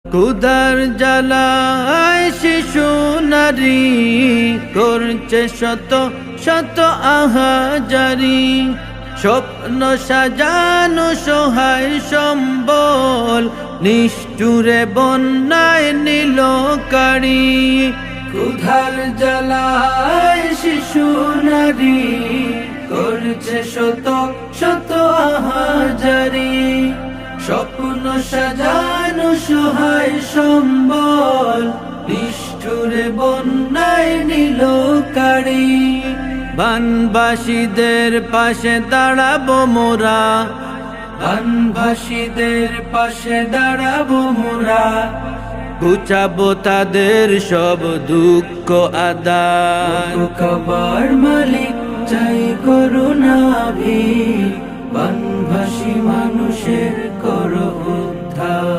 ক্ষুধার জ্বালায় শিশু নারী করছে শত শত আহাজারি। স্বপ্ন সাজানো সহায় সম্বল নিষ্ঠুরে বন্যায় নিল কাড়ি। ক্ষুধার জ্বালায় শিশু নারী করছে শত শত আহাজারি। স্বপ্ন সাজানো সহায় সম্বল নিষ্ঠুরে বন্যায় নিল কাড়ি। বানবাসীদের পাশে দাঁড়াবো মোরা, বানবাসীদের পাশে দাঁড়াবো মোরা। ঘুচাবো তাদের সব দুঃখ আদায়। কাবার মালিক চাই করুণা ভীর, বানভাসী মানুষের করো উদ্ধার।